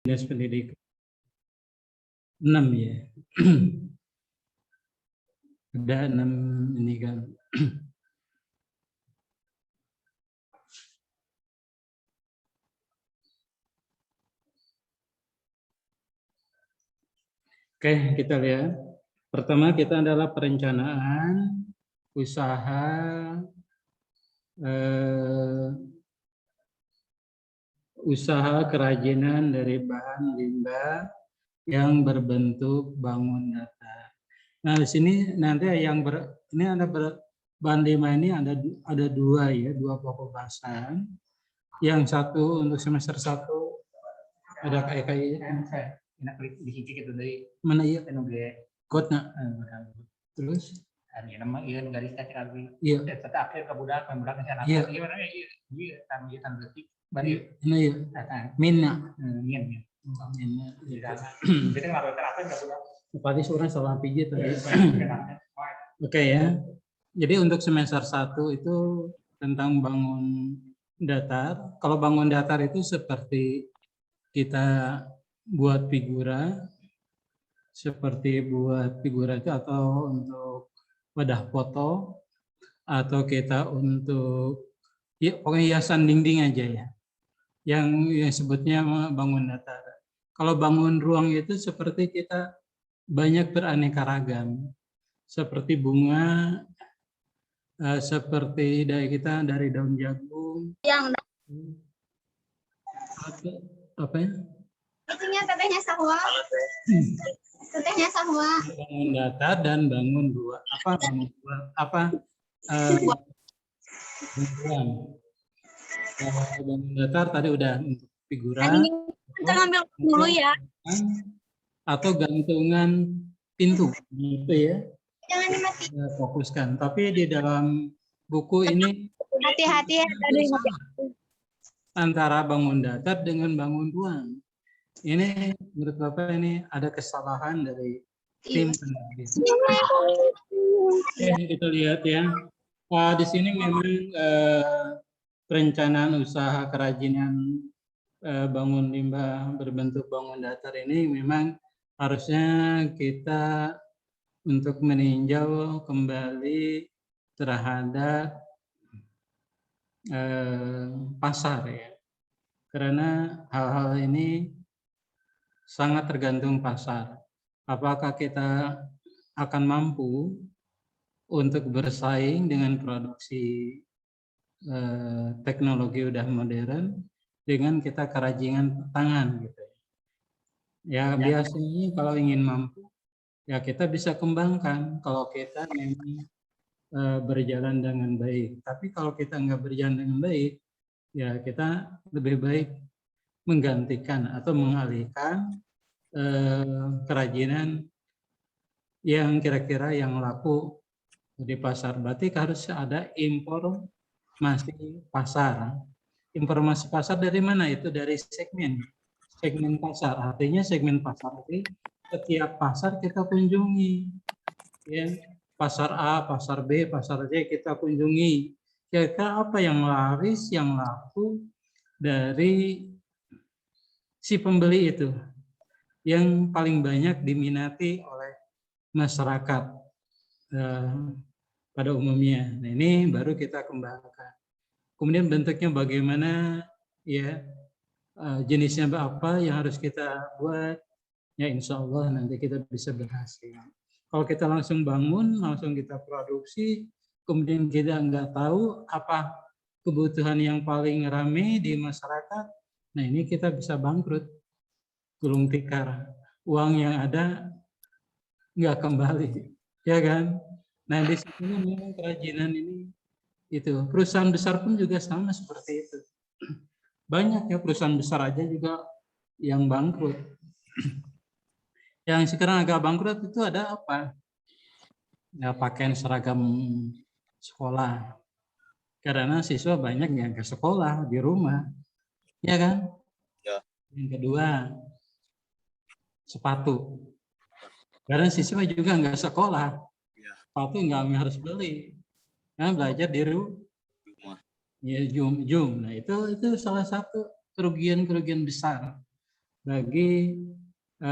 Dinas Pendidikan 6 ya. Ada 6 ini kan. Oke, kita lihat. Pertama kita adalah perencanaan usaha usaha kerajinan dari bahan limbah yang berbentuk bangun datar. Nah, di sini nanti ini ada bahan limbah ini ada dua ya, dua pokok bahasan. Yang satu untuk semester 1 ada KIK enak dihiji gitu dari mana ya kotna terus ini nama iya garis kaki lagi iya tetap akhir ke budak anak iya gimana ya iya tangan detik bari ini ya minna min jadi ngaruhkan apa enggak budak tadi seorang salah pijit tadi oke ya jadi untuk semester 1 itu tentang bangun datar. Kalau bangun datar itu seperti kita buat figura, seperti buat figura itu atau untuk wadah foto, atau kita untuk ya, pokoknya hiasan dinding aja ya, yang sebutnya bangun datar. Kalau bangun ruang itu seperti kita banyak beraneka ragam, seperti bunga, seperti dari daun jagung. Yang apa ya? Itunya tetehnya sahwa. Tetehnya sahwa. Bangun datar dan bangun dua. Bangunan. Bangun datar tadi udah untuk figura. Kita ngambil dulu ya. Atau gantungan pintu, gitu ya. Jangan dimatiin. Fokuskan. Tapi di dalam buku ini hati-hati ya tadi antara bangun datar dengan bangun ruang. Ini menurut Bapak ini ada kesalahan dari tim penerbit. Oke, kita lihat ya. Di sini memang perencanaan usaha kerajinan bangun limbah berbentuk bangun datar ini memang harusnya kita untuk meninjau kembali terhadap pasar ya, karena hal-hal ini sangat tergantung pasar. Apakah kita akan mampu untuk bersaing dengan produksi teknologi udah modern dengan kita kerajinan tangan gitu ya. Biasanya kalau ingin mampu ya kita bisa kembangkan kalau kita memang berjalan dengan baik. Tapi kalau kita nggak berjalan dengan baik, ya kita lebih baik menggantikan atau mengalihkan kerajinan yang kira-kira yang laku di pasar. Berarti harus ada informasi pasar. Informasi pasar dari mana? Itu dari segmen pasar. Artinya segmen pasar ini setiap pasar kita kunjungi. Ya. Pasar A, pasar B, pasar C kita kunjungi. Kira-kira apa yang laris, yang laku dari si pembeli itu, yang paling banyak diminati oleh masyarakat pada umumnya. Nah, ini baru kita kembangkan. Kemudian bentuknya bagaimana, ya jenisnya apa yang harus kita buat, ya insya Allah nanti kita bisa berhasil. Kalau kita langsung bangun, langsung kita produksi, kemudian kita nggak tahu apa kebutuhan yang paling ramai di masyarakat, nah ini kita bisa bangkrut, gulung tikar, uang yang ada nggak kembali, ya kan? Nah di sini memang kerajinan ini itu perusahaan besar pun juga sama seperti itu. Banyak ya perusahaan besar aja juga yang bangkrut. Yang sekarang agak bangkrut itu ada apa? Ya, pakaian seragam sekolah. Karena siswa banyak yang ke sekolah di rumah, ya kan? Ya. Yang kedua, sepatu. Karena siswa juga nggak sekolah, sepatu nggak harus beli, nah, belajar di rumah. Ya, Zoom. Nah itu salah satu kerugian besar. bagi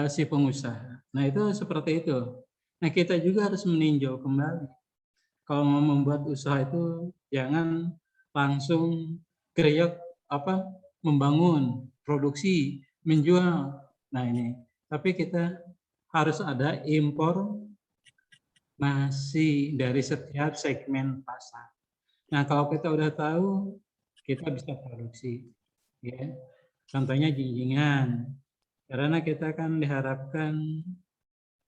si pengusaha. Nah, itu seperti itu. Nah, kita juga harus meninjau kembali. Kalau mau membuat usaha itu jangan langsung kriuk membangun, produksi, menjual. Nah, ini. Tapi kita harus ada informasi dari setiap segmen pasar. Nah, kalau kita udah tahu, kita bisa produksi. Ya. Contohnya jinjingan. Karena kita kan diharapkan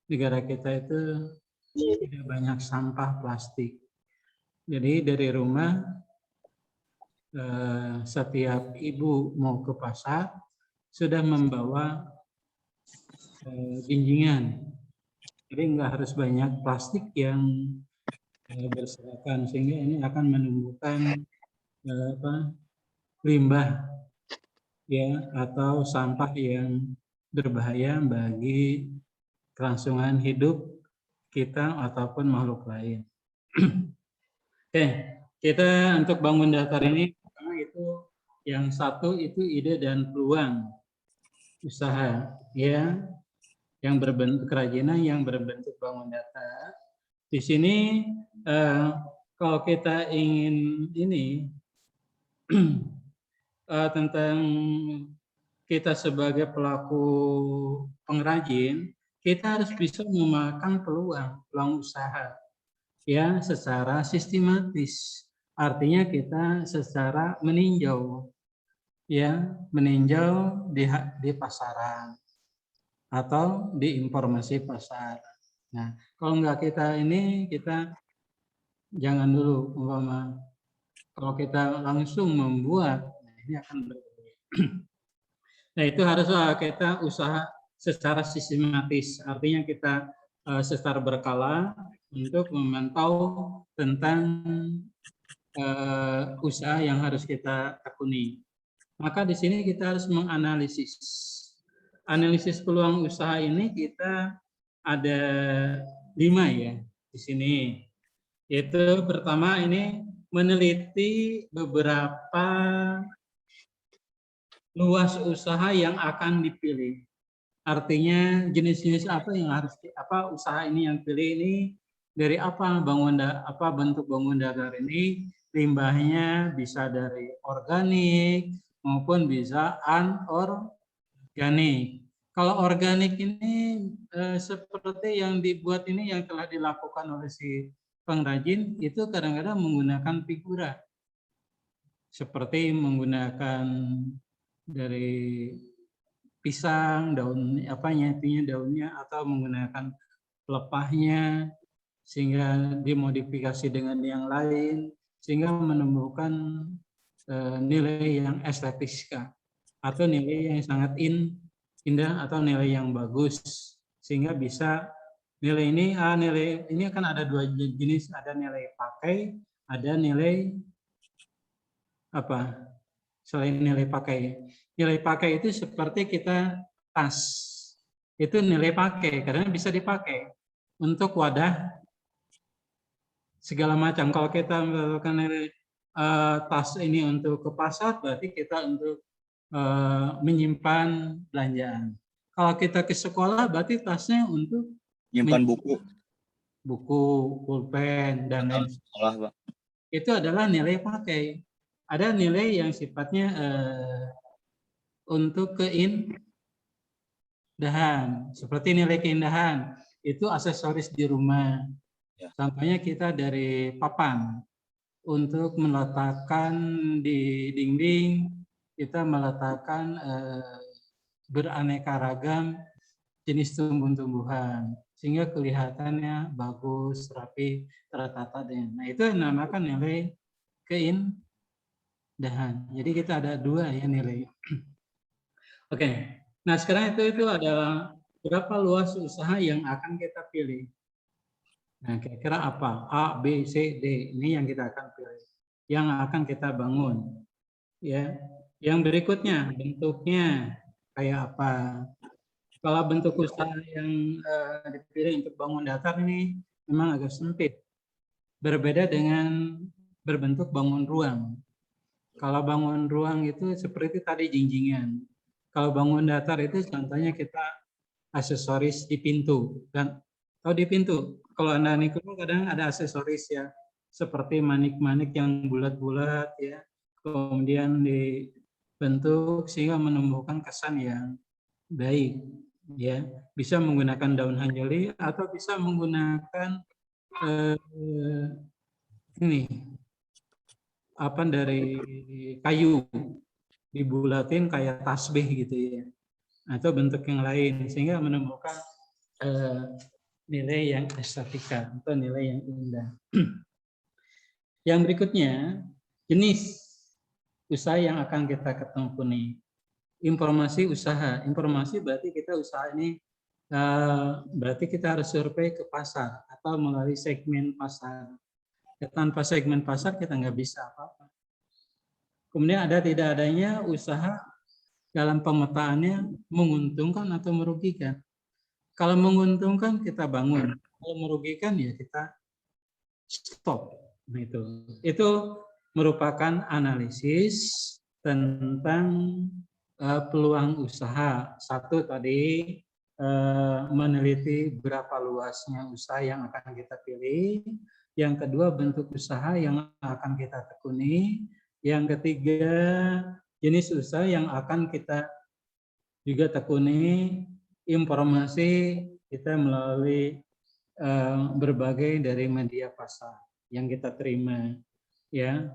negara kita itu tidak banyak sampah plastik. Jadi dari rumah setiap ibu mau ke pasar sudah membawa jinjingan. Jadi nggak harus banyak plastik yang berserakan, sehingga ini akan menumbuhkan limbah ya atau sampah yang berbahaya bagi kelangsungan hidup kita ataupun makhluk lain. Oke, kita untuk bangun datar ini pertama itu yang satu itu ide dan peluang usaha ya yang berbentuk kerajinan yang berbentuk bangun datar. Di sini kalau kita ingin ini tentang kita sebagai pelaku pengrajin, kita harus bisa memakan peluang usaha ya secara sistematis. Artinya kita secara meninjau ya, meninjau di pasaran atau di informasi pasar. Nah, kalau enggak kita jangan dulu umpama kalau kita langsung membuat, nah ini akan berbeda. Nah, itu harus kita usaha secara sistematis. Artinya kita secara berkala untuk memantau tentang usaha yang harus kita tekuni. Maka di sini kita harus menganalisis. Analisis peluang usaha ini kita ada 5 ya di sini. Yaitu pertama ini meneliti beberapa luas usaha yang akan dipilih. Artinya jenis-jenis apa yang harus usaha ini yang pilih ini dari bentuk bangun datar ini, limbahnya bisa dari organik maupun bisa anorganik. Kalau organik ini seperti yang dibuat ini yang telah dilakukan oleh si pengrajin itu kadang-kadang menggunakan figura. Seperti menggunakan dari pisang, daun daunnya atau menggunakan pelepahnya sehingga dimodifikasi dengan yang lain sehingga menumbuhkan nilai yang estetis atau nilai yang sangat indah atau nilai yang bagus sehingga bisa nilai ini akan ada 2 jenis, ada nilai pakai, ada nilai selain nilai pakai. Nilai pakai itu seperti kita tas. Itu nilai pakai karena bisa dipakai untuk wadah segala macam. Kalau kita melakukan nilai tas ini untuk ke pasar, berarti kita untuk menyimpan belanjaan. Kalau kita ke sekolah, berarti tasnya untuk menyimpan buku, pulpen, dan lain sebagainya. Itu adalah nilai pakai. Ada nilai yang sifatnya untuk keindahan. Seperti nilai keindahan, itu aksesoris di rumah. Contohnya kita dari papan. Untuk meletakkan di dinding, kita meletakkan beraneka ragam jenis tumbuh-tumbuhan. Sehingga kelihatannya bagus, rapi, tertata. Nah, itu dinamakan nilai keindahan. Jadi kita ada 2 ya nilai. Oke. Nah, sekarang itu adalah berapa luas usaha yang akan kita pilih. Nah, kira-kira apa? A, B, C, D. Ini yang kita akan pilih. Yang akan kita bangun. Ya. Yang berikutnya, bentuknya kayak apa? Kalau bentuk usaha yang dipilih untuk bangun datar ini memang agak sempit. Berbeda dengan berbentuk bangun ruang. Kalau bangun ruang itu seperti tadi jinjingan. Kalau bangun datar itu contohnya kita aksesoris di pintu. Dan kalau di pintu, kalau Anda nikung kadang ada aksesoris ya, seperti manik-manik yang bulat-bulat ya, kemudian dibentuk sehingga menumbuhkan kesan yang baik ya. Bisa menggunakan daun hanjeli atau bisa menggunakan ini apa dari kayu dibulatin kayak tasbih gitu ya, atau bentuk yang lain sehingga menemukan nilai yang estetika atau nilai yang indah. Yang berikutnya, jenis usaha yang akan kita ketemu. Informasi usaha. Informasi berarti kita usaha ini berarti kita harus survei ke pasar atau melalui segmen pasar. Tanpa segmen pasar kita nggak bisa apa-apa. Kemudian ada tidak adanya usaha dalam pemetaannya menguntungkan atau merugikan. Kalau menguntungkan kita bangun, kalau merugikan ya kita stop. Nah, itu merupakan analisis tentang peluang usaha. Satu tadi meneliti berapa luasnya usaha yang akan kita pilih. Yang kedua bentuk usaha yang akan kita tekuni. Yang ketiga jenis usaha yang akan kita juga tekuni. Informasi kita melalui berbagai dari media pasar yang kita terima, ya.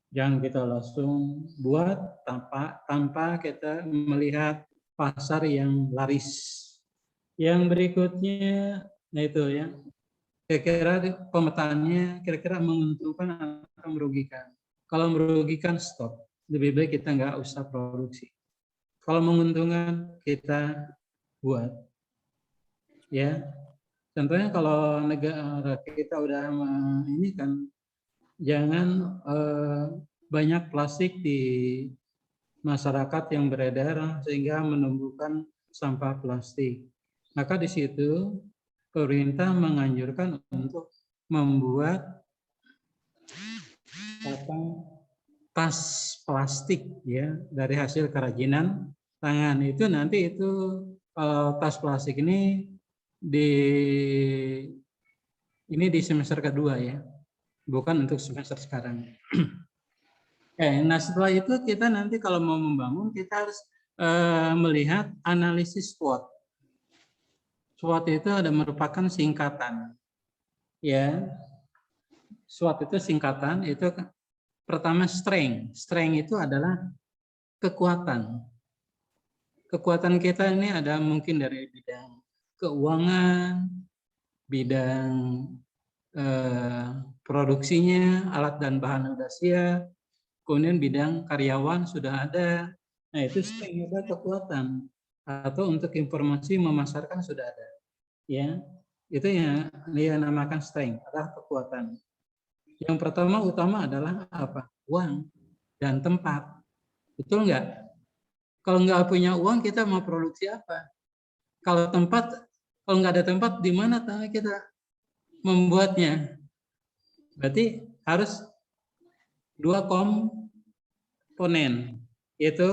Jangan kita langsung buat tanpa kita melihat pasar yang laris. Yang berikutnya, nah itu ya, kira-kira pemetaannya kira-kira menguntungkan atau merugikan. Kalau merugikan stop, lebih baik kita nggak usah produksi. Kalau menguntungkan kita buat, ya. Contohnya kalau negara kita udah ini kan, jangan banyak plastik di masyarakat yang beredar sehingga menumbuhkan sampah plastik. Maka di situ pemerintah menganjurkan untuk membuat tas plastik ya dari hasil kerajinan tangan. Itu nanti itu tas plastik ini di semester kedua ya, bukan untuk semester sekarang. Nah setelah itu kita nanti kalau mau membangun kita harus melihat analisis SWOT. SWOT itu ada merupakan singkatan, ya. SWOT itu singkatan itu pertama strength. Strength itu adalah kekuatan. Kekuatan kita ini ada mungkin dari bidang keuangan, bidang produksinya, alat dan bahan sudah siap, kemudian bidang karyawan sudah ada. Nah itu strength, ada kekuatan. Atau untuk informasi memasarkan sudah ada. Ya, itu yang dia namakan strength, adalah kekuatan. Yang pertama utama adalah apa? Uang dan tempat. Betul nggak? Kalau nggak punya uang kita mau produksi apa? Kalau nggak ada tempat, di mana kita membuatnya? Berarti harus dua komponen, yaitu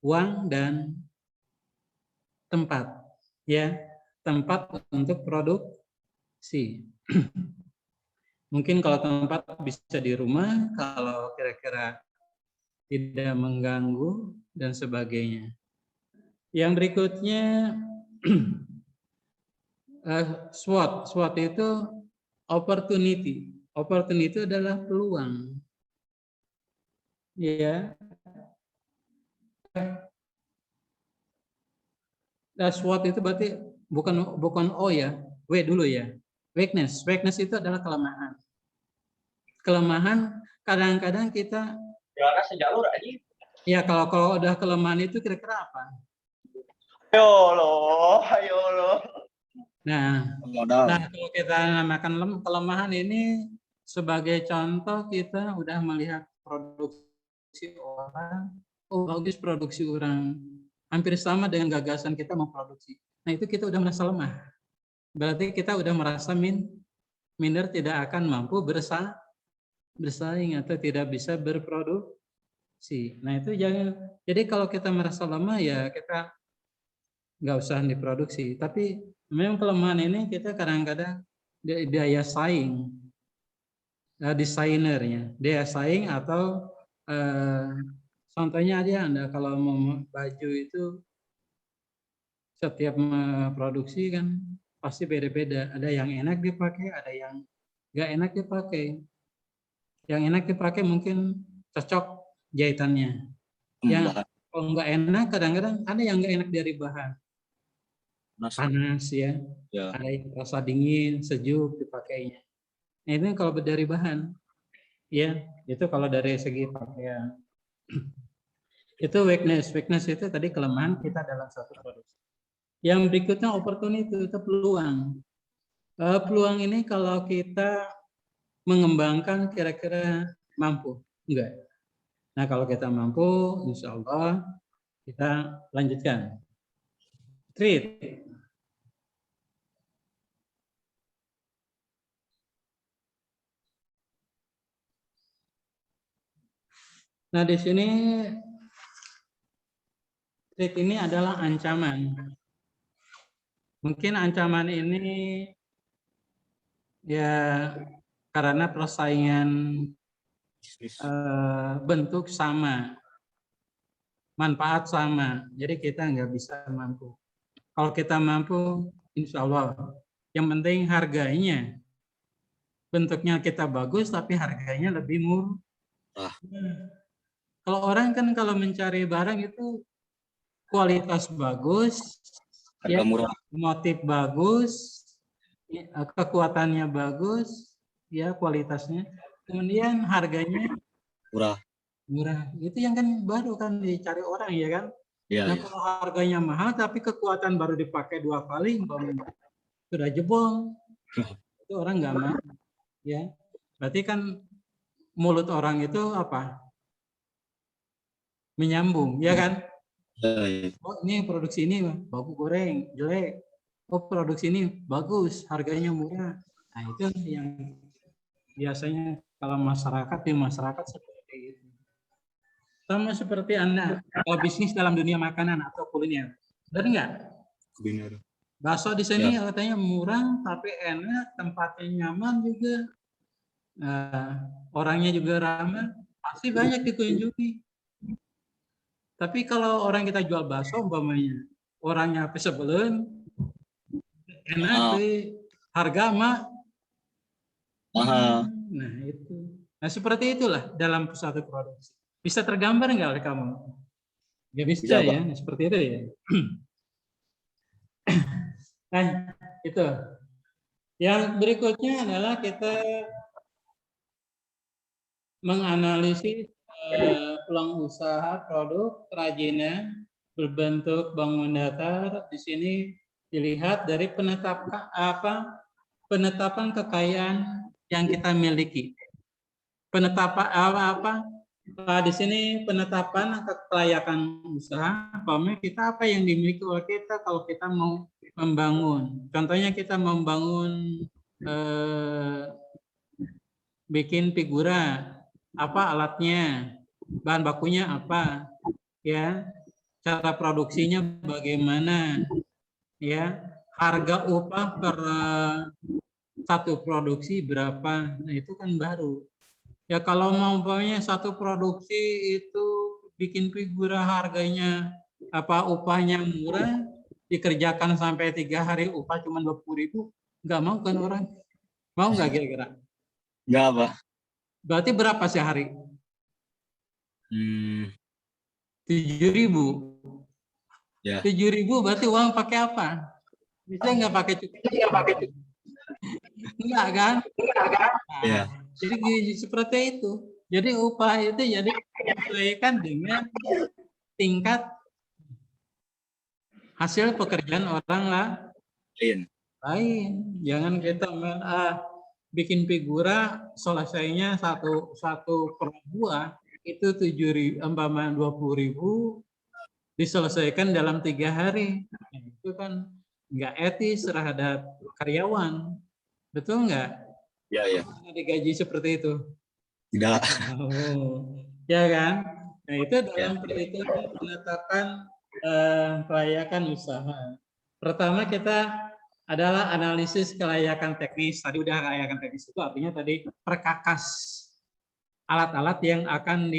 uang dan tempat. Ya, tempat untuk produksi. Mungkin kalau tempat bisa di rumah, kalau kira-kira tidak mengganggu dan sebagainya. Yang berikutnya SWOT. SWOT itu opportunity. Opportunity adalah peluang. Ya. Nah, SWOT itu berarti bukan O ya, W dulu ya. Weakness. Weakness itu adalah kelemahan. Kelemahan kadang-kadang kita ya kalau udah kelemahan itu kira-kira apa? Ayo loh. Nah, kalau kita namakan kelemahan ini sebagai contoh kita udah melihat produksi orang, oh bagus produksi orang, hampir sama dengan gagasan kita memproduksi. Nah itu kita udah merasa lemah. Berarti kita udah merasa minder tidak akan mampu bersaing atau tidak bisa berproduksi. produksi. Nah itu jangan. Jadi kalau kita merasa lemah ya kita nggak usah diproduksi. Tapi memang kelemahan ini kita kadang-kadang daya saing, desainernya, daya saing atau contohnya aja Anda kalau mau baju itu setiap produksi kan pasti beda-beda. Ada yang enak dipakai, ada yang nggak enak dipakai. Yang enak dipakai mungkin cocok jahitannya. Yang kalau nggak enak kadang-kadang ada yang nggak enak dari bahan. Panas ya. Ada yang rasa dingin, sejuk dipakainya. Nah, ini kalau dari bahan, ya itu kalau dari segi pakaian. Itu weakness. Weakness itu tadi kelemahan kita dalam satu produksi. Yang berikutnya opportunity, itu peluang. Peluang ini kalau kita mengembangkan kira-kira mampu, enggak? Nah kalau kita mampu, insya Allah kita lanjutkan. Treat. Nah di sini treat ini adalah ancaman. Mungkin ancaman ini ya karena persaingan bentuk sama, manfaat sama, jadi kita nggak bisa mampu. Kalau kita mampu, insya Allah. Yang penting harganya, bentuknya kita bagus, tapi harganya lebih murah. Kalau orang kan kalau mencari barang itu kualitas bagus, harga murah, motif bagus, kekuatannya bagus, ya kualitasnya. Kemudian harganya murah. Itu yang kan baru kan dicari orang ya kan. Nah kalau harganya mahal tapi kekuatan baru dipakai 2 kali, sudah jebol, itu orang nggak mau. Ya, berarti kan mulut orang itu apa? Menyambung, ya kan? Oh ini produksi ini bagus goreng, jelek. Oh produksi ini bagus, harganya murah. Nah itu yang biasanya kalau di masyarakat seperti itu. Sama seperti Anda, kalau bisnis dalam dunia makanan atau kuliner. Benar nggak? Kuliner. Bakso di sini katanya murah, tapi enak, tempatnya nyaman juga. Orangnya juga ramah, pasti banyak dikunjungi. Tapi kalau orang kita jual bakso umpamanya, orangnya sebelum enak, tapi harga mahal. Nah itu. Nah seperti itulah dalam satu produksi. Bisa tergambar nggak oleh kamu? Ya bisa ya, seperti itu ya. Nah itu. Yang berikutnya adalah kita menganalisis peluang usaha produk kerajinan berbentuk bangun datar. Di sini dilihat dari penetapan kekayaan yang kita miliki. Penetapan apa? Di sini penetapan kelayakan usaha. Kita apa yang dimiliki oleh kita kalau kita mau membangun. Contohnya kita membangun bikin figura, apa alatnya, bahan bakunya apa, ya, cara produksinya bagaimana, ya, harga upah per satu produksi berapa, nah itu kan baru. Ya kalau mau satu produksi itu bikin figura harganya apa upahnya murah, dikerjakan sampai 3 hari upah cuma 20.000, nggak mau kan orang? Mau nggak kira-kira? Nggak apa. Berarti berapa sehari? 7.000. Ya. 7.000 berarti uang pakai apa? Bisa nggak pakai cukup? Enggak kan? Nah, ya. Jadi seperti itu. Jadi upah itu jadi disesuaikan dengan tingkat hasil pekerjaan orang lain. Jangan kita bikin figura selesainya satu per buah itu 20.000 diselesaikan dalam 3 hari. Nah, itu kan nggak etis terhadap karyawan, betul nggak? Ya. Digaji seperti itu. Tidak. Ya kan? Nah, itu Ya. dalam perhitungan penetapan kelayakan usaha. Pertama kita adalah analisis kelayakan teknis. Tadi udah kelayakan teknis itu artinya tadi perkakas alat-alat yang akan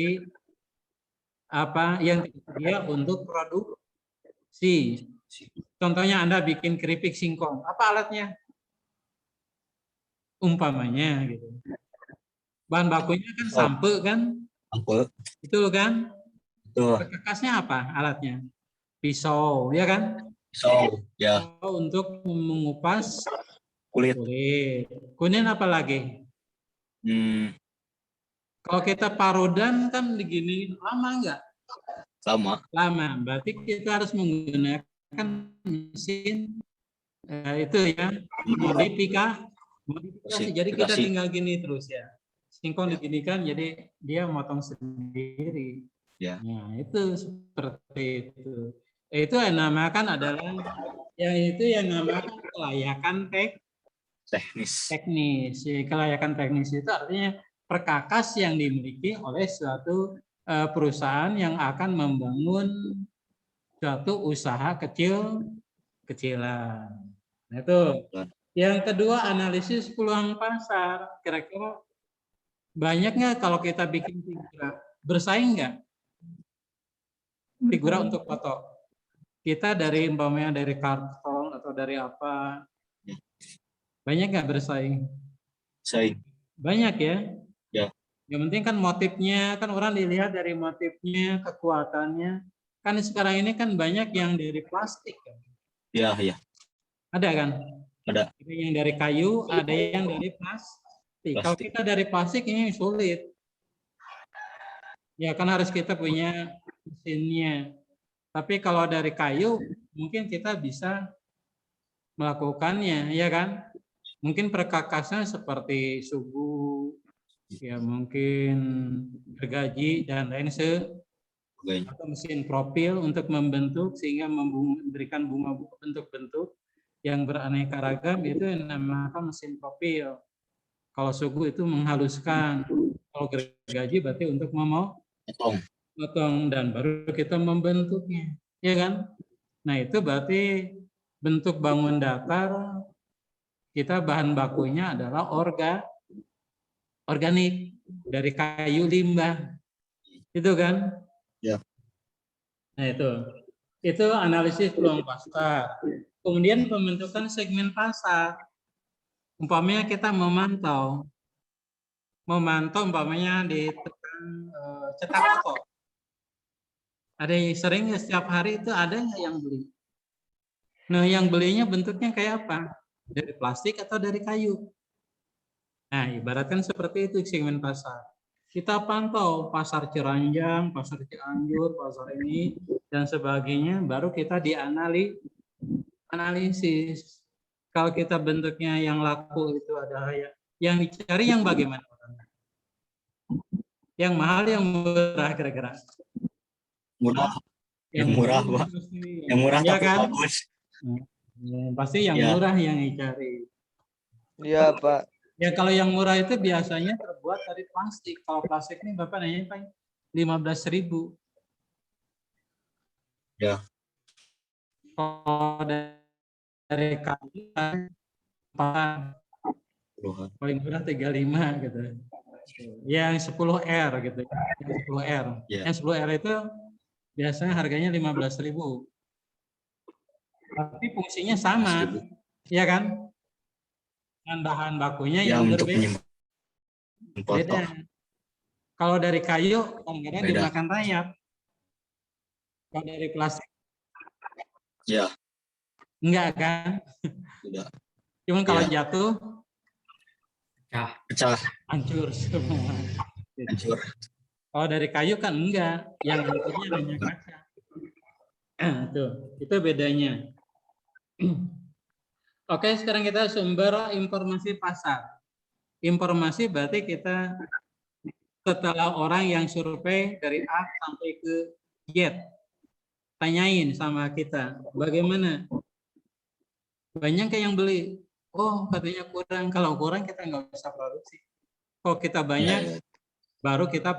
yang tersedia untuk produksi. Contohnya Anda bikin keripik singkong, apa alatnya? Umpamanya gitu. Bahan bakunya kan Oh, sampe kan? ampun. Itu kan? Tuh, Perkakasnya apa alatnya? Pisau, ya kan? so, ya, Pisau untuk mengupas kulit. kulit. Kemudian apa lagi? Hmm, Kalau kita parudan kan begini lama enggak? sama. Lama. Berarti kita harus menggunakan mesin itu ya modifikasi. Jadi kita Modifikasi. tinggal gini terus ya. Singkong diginikan jadi dia motong sendiri. Ya, Nah, itu seperti itu. Itu yang namakan adalah yang namakan kelayakan teknis. teknis. Jadi, kelayakan teknis itu artinya perkakas yang dimiliki oleh suatu perusahaan yang akan membangun suatu usaha kecil-kecilan. Nah, itu. Yang kedua, analisis peluang pasar. Kira-kira banyak nggak kalau kita bikin figura? Bersaing nggak figura untuk foto? Kita dari umpamanya dari karton atau dari apa? Banyak nggak bersaing? Saya, Banyak ya. ya, Yang penting kan motifnya, kan orang dilihat dari motifnya, kekuatannya. Kan sekarang ini kan banyak yang dari plastik. Kan? ya, ya, Ada kan? ada Ada yang dari kayu, ada yang dari plastik. Kalau plastik. kita dari plastik ini sulit. Ya kan harus kita punya mesinnya. Tapi kalau dari kayu, mungkin kita bisa melakukannya, ya kan? Mungkin perkakasnya seperti sugu, ya mungkin gergaji dan lain Sebagainya. atau mesin profil untuk membentuk sehingga memberikan bunga bentuk-bentuk yang beraneka ragam itu yang dinamakan mesin profil. Kalau sugu itu menghaluskan, kalau gergaji berarti untuk memotong dan baru kita membentuknya, ya kan? Nah itu berarti bentuk bangun datar kita bahan bakunya adalah organik dari kayu limbah, itu kan? Ya, Nah itu analisis peluang pasar. Kemudian pembentukan segmen pasar. Umpamanya kita memantau umpamanya di cetak foto. Ada yang sering setiap hari itu ada nggak yang beli? Nah yang belinya bentuknya kayak apa? Dari plastik atau dari kayu? Nah ibaratkan seperti itu segmen pasar. Kita pantau pasar Ciranjang, pasar Cianjur, pasar ini dan sebagainya, baru kita analisis. Kalau kita bentuknya yang laku itu adalah yang dicari yang bagaimana? Yang mahal, yang murah kira-kira? murah. Yang Yang murah, murah Pak. pasti. Yang murah Ya tapi kan? bagus. Pasti yang Ya, murah yang dicari. Iya, Pak. Ya kalau yang murah itu biasanya terbuat dari plastik. Kalau plastik ini Bapak nanya Pak 15.000. ya, Kalau dari kayu puluhan. paling murah 35 gitu. Yang 10R gitu. Yang 10R. Ya, Yang 10R itu biasanya harganya 15.000. Tapi fungsinya sama, 15.000. ya kan? Dan bahan bakunya Ya, yang untuk berbeda. menyimpan foto. Kalau dari kayu kadang-kadang Beda. dimakan rayap. Kalau dari plastik Ya, enggak kan? tidak. Cuman kalau Ya. jatuh Pecah, hancur semua. hancur. Kalau dari kayu kan enggak, yang hancurnya hanya kaca. Itu bedanya. Oke, sekarang kita sumber informasi pasar. Informasi berarti kita setelah orang yang survei dari A sampai ke Z, tanyain sama kita, bagaimana? Banyak kayak yang beli. Oh, katanya kurang. Kalau kurang kita nggak bisa produksi. Kalau kita banyak, Ya, ya. baru kita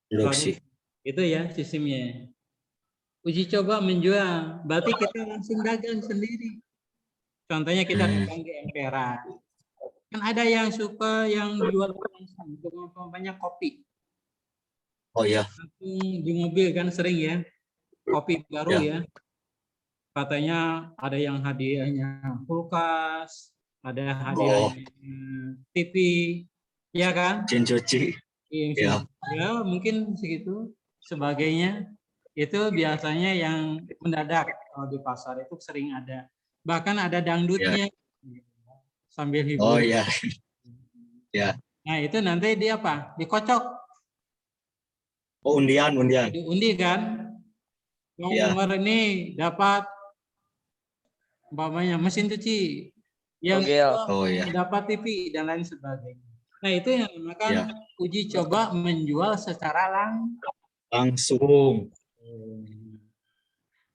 Produksi. Itu ya sistemnya. Uji coba menjual, berarti kita langsung dagang sendiri. Contohnya kita dagang di emperan. Kan ada yang suka yang jual langsung, banyak kopi. Oh iya. Langsung di mobil kan sering ya, kopi baru ya. Katanya ada yang hadiahnya kulkas, ada hadiahnya TV, ya kan? Mesin cuci. Ya, mungkin segitu. Sebagainya itu biasanya yang mendadak kalau di pasar itu sering ada. Bahkan ada dangdutnya sambil hibur. Oh iya. Ya. Nah itu nanti dia apa? Dikocok. Oh undian. Diundi kan? Yang nomor ini dapat umpamanya mesin cuci, yang dapat TV dan lain sebagainya. Nah itu yang dinamakan uji coba menjual secara langsung.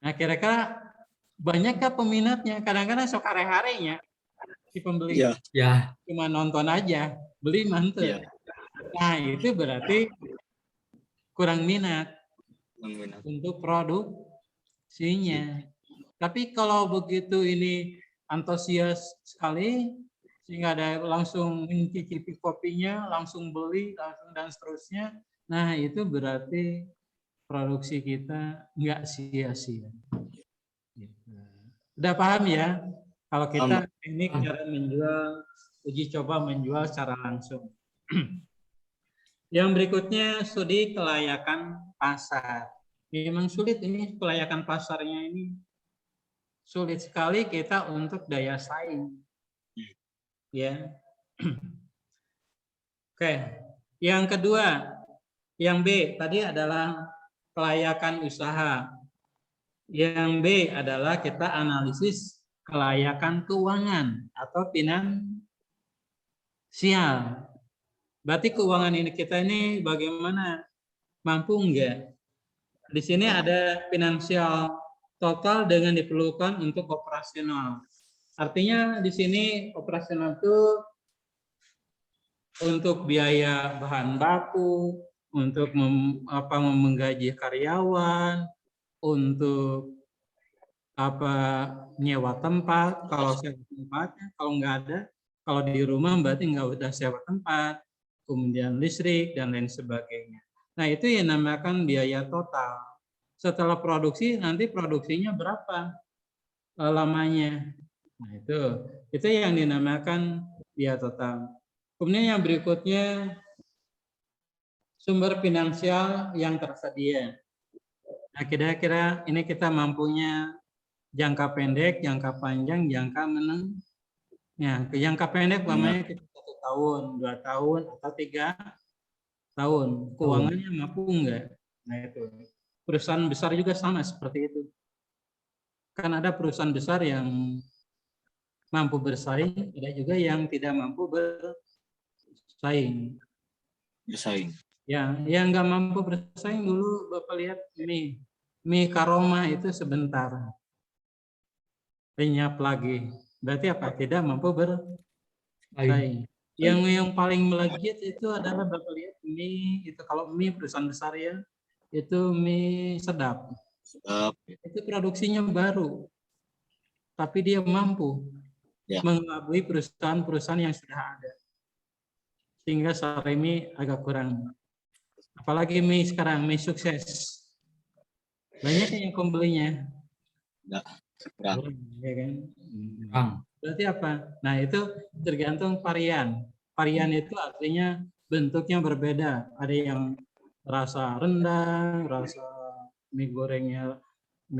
Nah kira-kira banyakkah peminatnya? Kadang-kadang sok hari-harinya si pembeli cuma nonton aja, beli mantep. Nah itu berarti kurang minat untuk produksinya. Tapi kalau begitu ini antusias sekali sehingga ada langsung mencicipi kopinya, langsung beli, langsung dan seterusnya. Nah itu berarti produksi kita nggak sia-sia. Udah paham ya? Kalau kita teknik cara menjual, uji coba menjual secara langsung. Yang berikutnya studi kelayakan pasar. Memang sulit ini kelayakan pasarnya ini. Sulit sekali kita untuk daya saing. Ya. Oke. Yang kedua, yang B tadi adalah kelayakan usaha. Yang B adalah kita analisis kelayakan keuangan atau finansial. Berarti keuangan ini kita ini bagaimana? Mampu enggak? Di sini ada finansial total dengan diperlukan untuk operasional. Artinya di sini operasional itu untuk biaya bahan baku, untuk menggaji karyawan, untuk nyewa tempat, kalau sewa tempatnya, kalau nggak ada, kalau di rumah berarti nggak udah sewa tempat, kemudian listrik dan lain sebagainya. Nah itu yang dinamakan biaya total. Setelah produksi nanti produksinya berapa lamanya. Nah itu yang dinamakan biaya total. Kemudian yang berikutnya sumber finansial yang tersedia. Nah kira-kira ini kita mampunya jangka pendek, jangka panjang, jangka menengah. Ya, jangka pendek namanya kita 1 tahun, 2 tahun, atau 3 tahun. Keuangannya mampu enggak? Nah itu. Perusahaan besar juga sama seperti itu. Kan ada perusahaan besar yang mampu bersaing, ada juga yang tidak mampu bersaing. Ya, yang nggak mampu bersaing dulu Bapak lihat ini, mie Karoma itu sebentar. Lenyap lagi. Berarti apa? Tidak mampu bersaing. Yang paling melejit itu adalah Bapak lihat mie itu, kalau mie perusahaan besar ya, itu mie sedap. Itu produksinya baru, tapi dia mampu mengelabui perusahaan-perusahaan yang sudah ada. Sehingga sore mie agak kurang. Apalagi mie sekarang, mie sukses. Banyak yang pembelinya. Ya kan? Berarti apa? Nah itu tergantung varian. Varian itu artinya bentuknya berbeda. Ada yang rasa rendang, rasa mie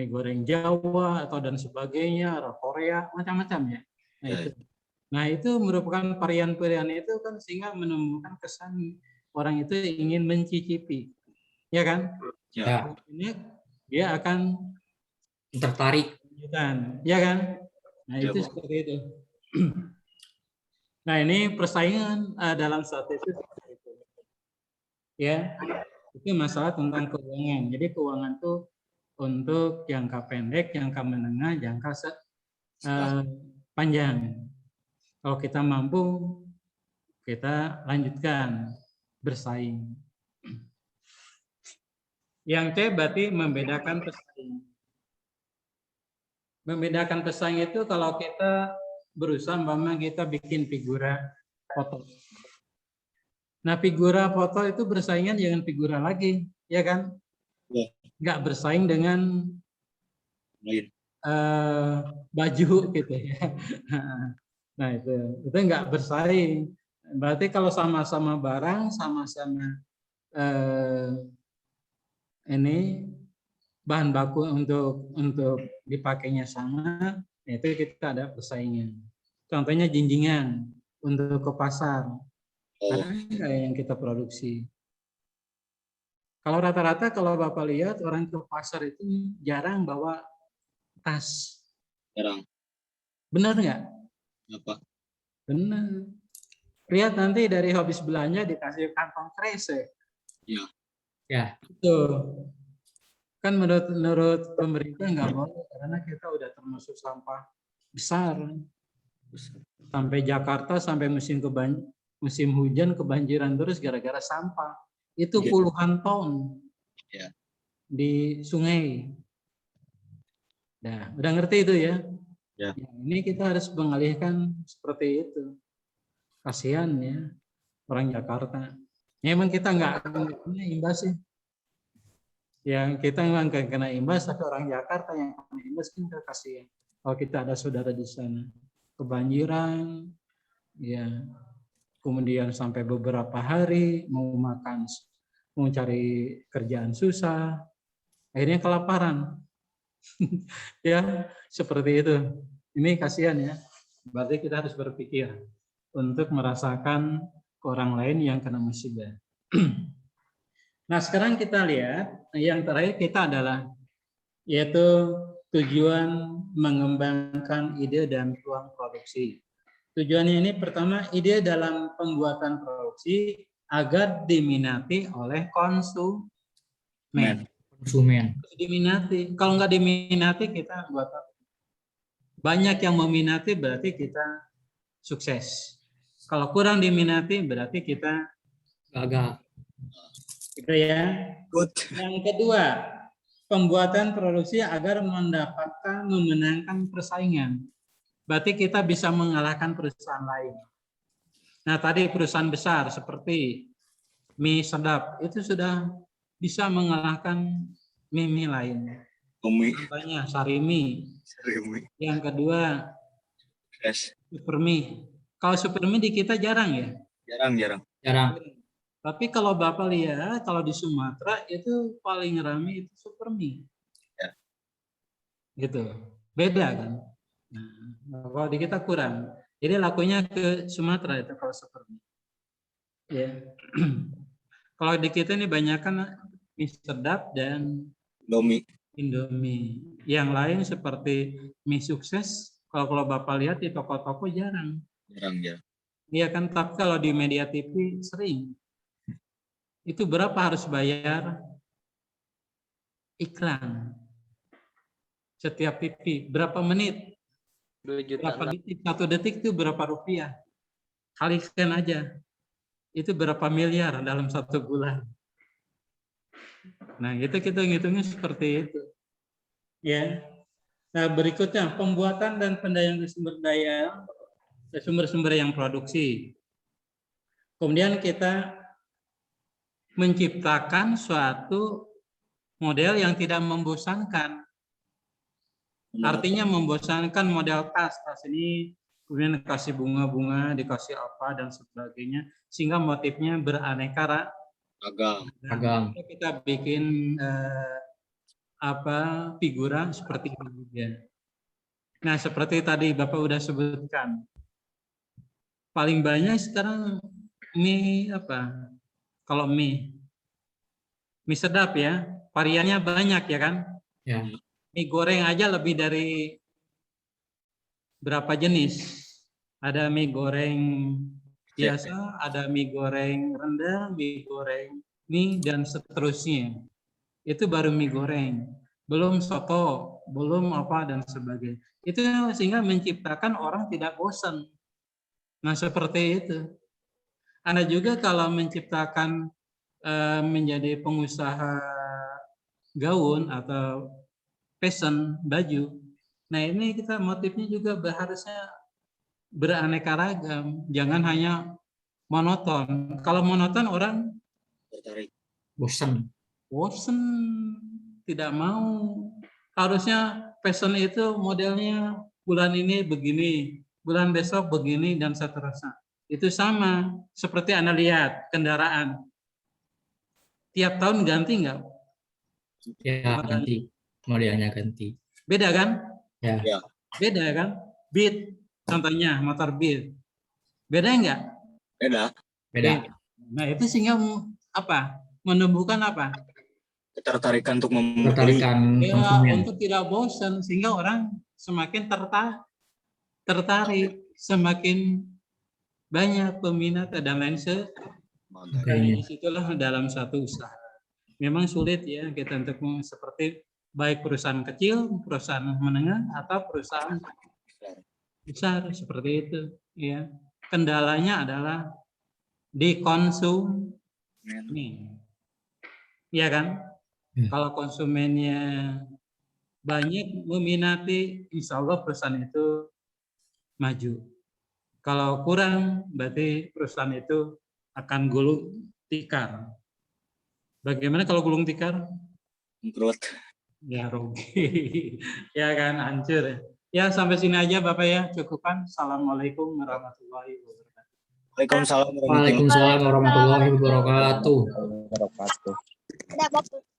goreng Jawa atau dan sebagainya, Korea, macam-macam ya. Nah itu merupakan varian-varian itu kan sehingga menemukan kesan orang itu ingin mencicipi, ya kan? Ini dia akan tertarik, ya kan? Nah itu seperti itu. Nah ini persaingan dalam statistik itu. Ya, itu masalah tentang keuangan. Jadi keuangan itu untuk jangka pendek, jangka menengah, jangka panjang. Kalau kita mampu, kita lanjutkan bersaing. Yang C berarti membedakan pesaing. Membedakan pesaing itu kalau kita berusaha umpama kita bikin figura foto. Nah, figura foto itu bersaingan dengan figura lagi, ya kan? Ya. Nggak bersaing dengan Lain. baju gitu ya. Nah, itu nggak bersaing. Berarti kalau sama-sama barang, sama-sama ini bahan baku untuk dipakainya sama, itu kita ada persaingan. Contohnya jinjingan untuk ke pasar, ada nggak yang kita produksi? Kalau rata-rata kalau Bapak lihat orang ke pasar itu jarang bawa tas. Jarang. Benar nggak? Apa? Benar. Lihat nanti dari habis belanja dikasih kantong kresek. Ya. Ya. Itu kan menurut pemerintah nggak boleh karena kita udah termasuk sampah besar. Sampai Jakarta sampai musim hujan kebanjiran terus gara-gara sampah. Itu Ya. puluhan ton Ya. di sungai. Nah, udah ngerti itu ya? Ya. Ya, ini kita harus mengalihkan seperti itu. Kasihan ya orang Jakarta. Memang kita nggak kena imbas sih. Yang kita memang nggak kena imbas, tapi orang Jakarta yang kena imbas kan kasihan. Kalau kita ada saudara di sana kebanjiran, ya kemudian sampai beberapa hari mau makan, mau cari kerjaan susah, akhirnya kelaparan. Ya seperti itu. Ini kasihan ya. Berarti kita harus berpikir untuk merasakan ke orang lain yang kena musibah. Nah, sekarang kita lihat yang terakhir kita adalah yaitu tujuan mengembangkan ide dan peluang produksi. Tujuannya ini pertama, ide dalam pembuatan produksi agar diminati oleh konsumen. Konsumen. Diminati. Kalau nggak diminati kita buat apa? Banyak yang meminati berarti kita sukses. Kalau kurang diminati berarti kita Gagal. gitu ya. Good. Yang kedua, pembuatan produksi agar memenangkan persaingan. Berarti kita bisa mengalahkan perusahaan lain. Nah, tadi perusahaan besar seperti mie sedap itu sudah bisa mengalahkan mie lain. Contohnya Sarimi. Yang kedua Supermi. Kalau Supermi di kita jarang ya? Jarang. Tapi kalau Bapak lihat, kalau di Sumatera itu paling ramai itu Supermi. Ya. Gitu. Beda kan? Nah, kalau di kita kurang. Jadi lakunya ke Sumatera itu kalau Supermi. Ya. Kalau di kita ini banyak kan mie sedap dan Indomie. Yang lain seperti mie sukses, kalau Bapak lihat di toko-toko jarang. Jarang. Iya kan, tapi kalau di media TV sering. Itu berapa harus bayar iklan? Setiap TV, berapa menit? 2 juta. Berapa detik? 1 detik itu berapa rupiah? Kalikan aja. Itu berapa miliar dalam 1 bulan. Nah, itu kita ngitungnya seperti itu. Ya. Nah, berikutnya pembuatan dan pendayaan sumber-sumber yang produksi. Kemudian kita menciptakan suatu model yang tidak membosankan. Artinya membosankan model tas ini, kemudian dikasih bunga-bunga, dikasih apa dan sebagainya, sehingga motifnya beraneka ragam. Kita bikin figura seperti ini. Nah, seperti tadi Bapak udah sebutkan, paling banyak sekarang mie kalau mie sedap ya, variannya banyak ya kan? Ya. Mie goreng aja lebih dari berapa jenis? Ada mie goreng biasa, ada mie goreng rendah, mie goreng mie dan seterusnya. Itu baru mie goreng, belum soto, belum apa dan sebagainya. Itu sehingga menciptakan orang tidak bosan. Nah, seperti itu. Anda juga kalau menciptakan menjadi pengusaha gaun atau fashion baju. Nah ini kita motifnya juga harusnya beraneka ragam, jangan hanya monoton. Kalau monoton orang Tertarik. Bosan. bosen, tidak mau. Harusnya fashion itu modelnya bulan ini begini, bulan besok begini, dan seterusnya. Itu sama seperti Anda lihat kendaraan. Tiap tahun ganti nggak? Ya, ganti. Modelnya ganti. Beda kan? Ya, Ya. Beda kan? Beat, contohnya motor Beat. Beda nggak? Beda. beda. Nah itu sehingga apa? Menumbuhkan apa? Ketertarikan untuk membeli. Tertarikan Ya konsumen. untuk tidak bosan, sehingga orang semakin tertarik, semakin banyak peminat dan lain sebagainya. Makanya. Disitulah dalam satu usaha. Memang sulit ya kita untuk seperti baik perusahaan kecil, perusahaan menengah, atau perusahaan besar seperti itu. Ya, kendalanya adalah dikonsum, ya kan? Kalau konsumennya banyak meminati, insya Allah perusahaan itu maju. Kalau kurang, berarti perusahaan itu akan gulung tikar. Bagaimana kalau gulung tikar? Bangkrut. Ya rugi. Ya kan, hancur. Ya sampai sini aja Bapak ya, cukupan. Assalamualaikum warahmatullahi wabarakatuh. Waalaikumsalam warahmatullahi Waalaikumsalam warahmatullahi wabarakatuh. Wabarakatuh. Ada Bapak. wabarakatuh.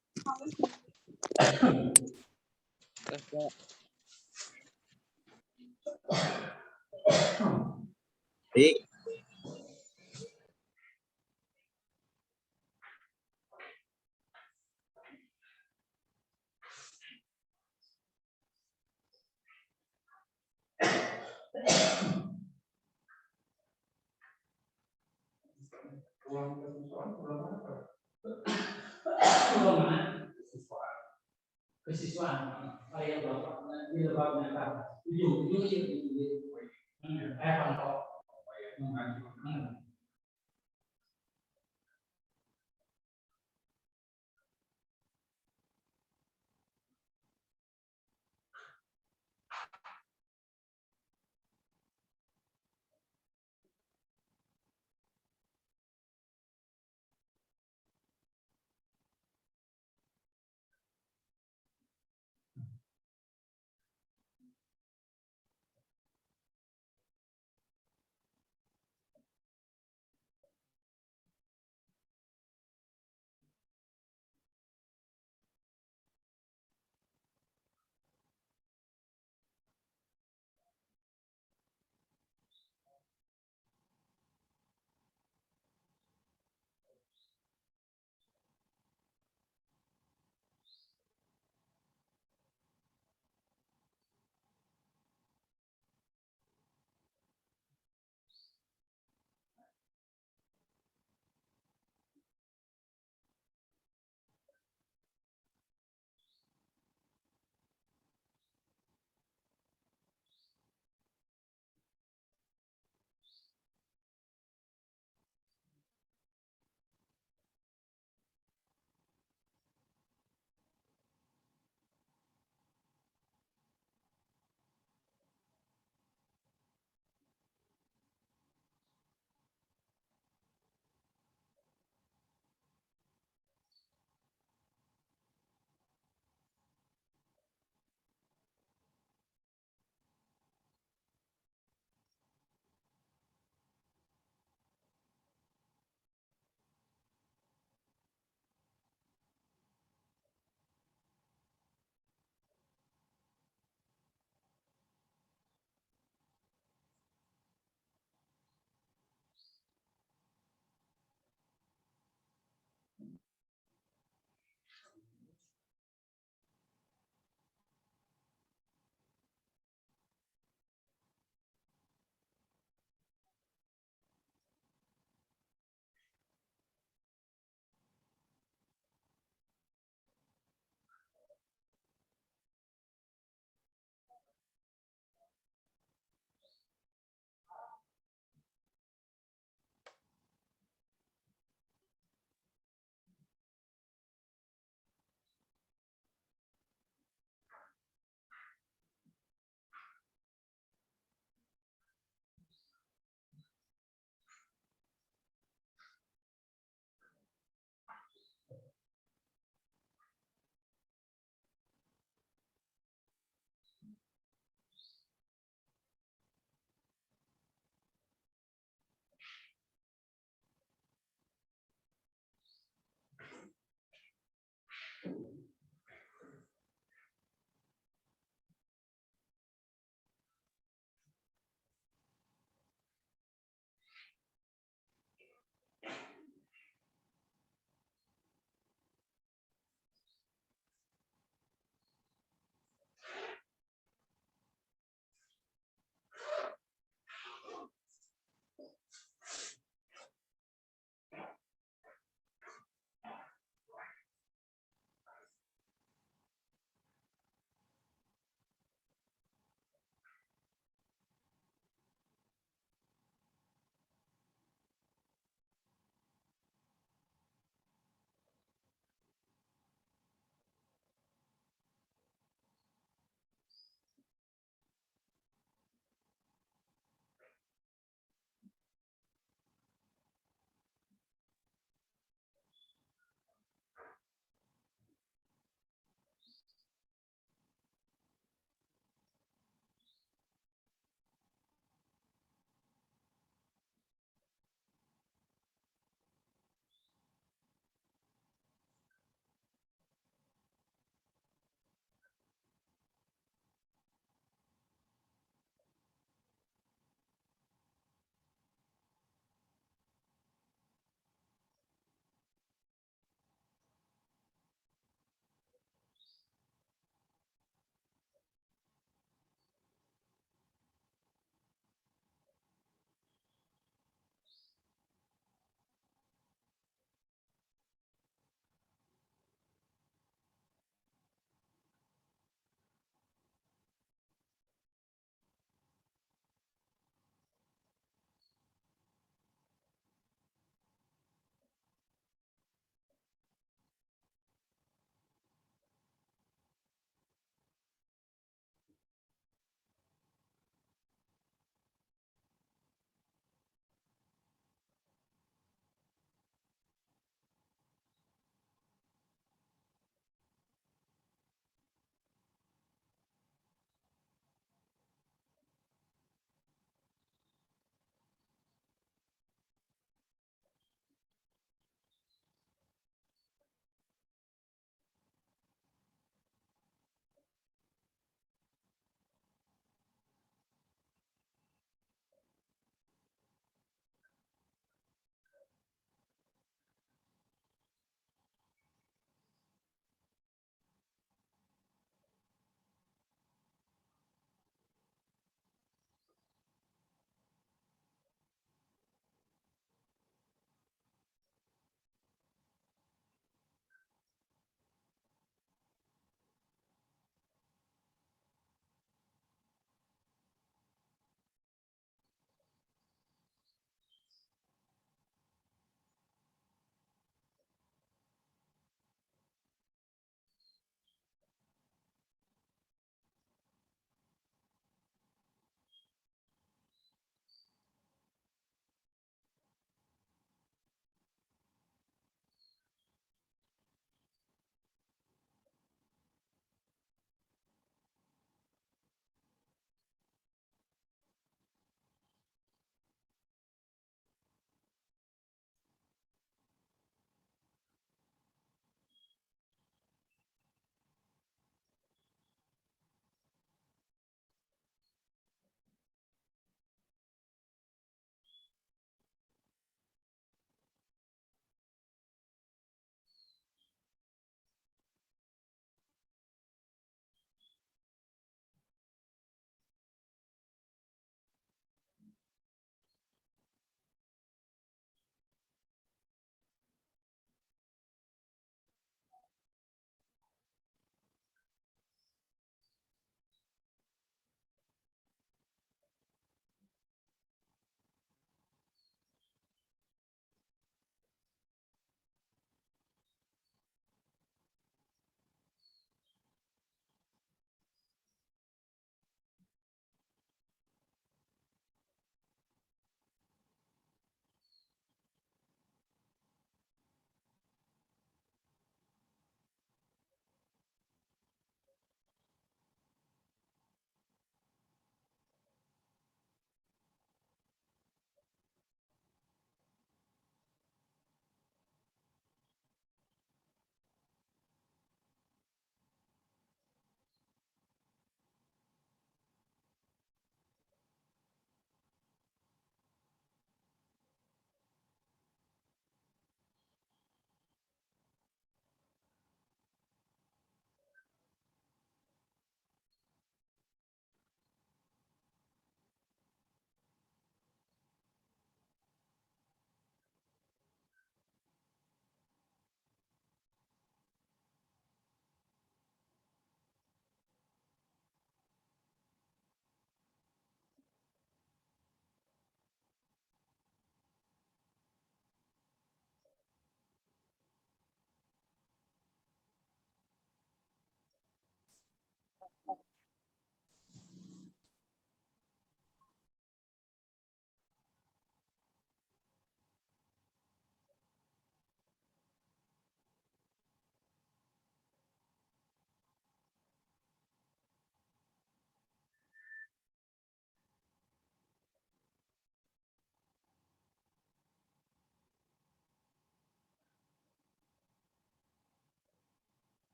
Kesiswaan. Ayah Bapak di lebak nyata. Ujung. Pangkok.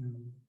Hmm.